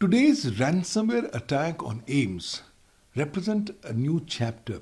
Today's ransomware attack on AIIMS represent a new chapter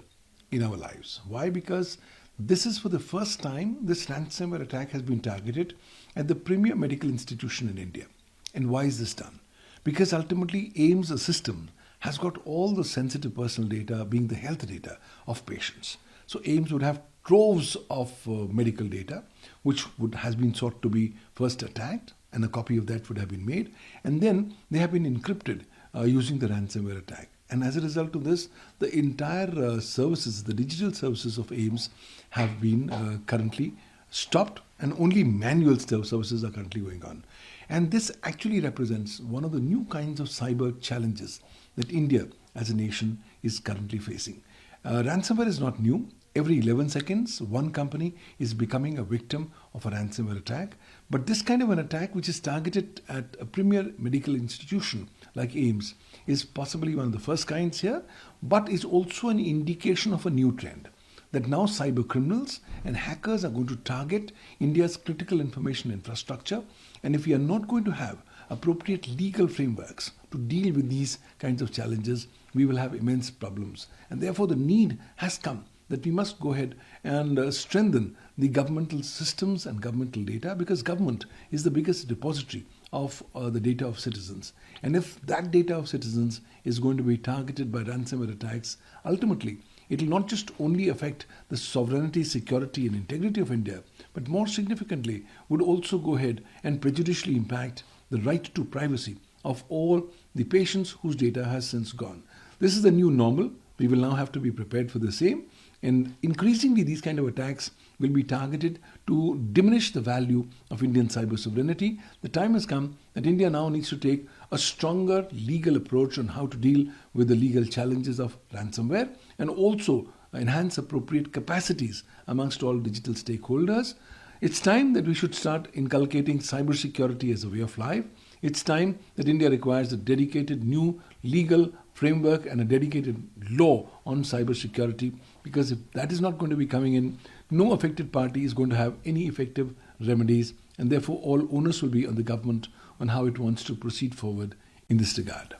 in our lives. Why? Because this is for the first time this ransomware attack has been targeted at the premier medical institution in India. And why is this done? Because ultimately AIIMS, a system, has got all the sensitive personal data, being the health data of patients. So AIIMS would have troves of medical data, which has been sought to be first attacked, and a copy of that would have been made, and then they have been encrypted using the ransomware attack. And as a result of this, the entire services, the digital services of AIIMS have been currently stopped, and only manual services are currently going on. And this actually represents one of the new kinds of cyber challenges that India as a nation is currently facing. Ransomware is not new. Every 11 seconds, one company is becoming a victim of a ransomware attack. But this kind of an attack, which is targeted at a premier medical institution like AIIMS, is possibly one of the first kinds here, but is also an indication of a new trend. That now cyber criminals and hackers are going to target India's critical information infrastructure. And if we are not going to have appropriate legal frameworks to deal with these kinds of challenges, we will have immense problems. And therefore the need has come that we must go ahead and strengthen the governmental systems and governmental data, because government is the biggest depository of the data of citizens. And if that data of citizens is going to be targeted by ransomware attacks, ultimately it will not just only affect the sovereignty, security and integrity of India, but more significantly would also go ahead and prejudicially impact the right to privacy of all the patients whose data has since gone. This is the new normal. We will now have to be prepared for the same. And increasingly, these kind of attacks will be targeted to diminish the value of Indian cyber sovereignty. The time has come that India now needs to take a stronger legal approach on how to deal with the legal challenges of ransomware, and also enhance appropriate capacities amongst all digital stakeholders. It's time that we should start inculcating cybersecurity as a way of life. It's time that India requires a dedicated new legal framework and a dedicated law on cybersecurity, because if that is not going to be coming in, no affected party is going to have any effective remedies, and therefore all onus will be on the government on how it wants to proceed forward in this regard.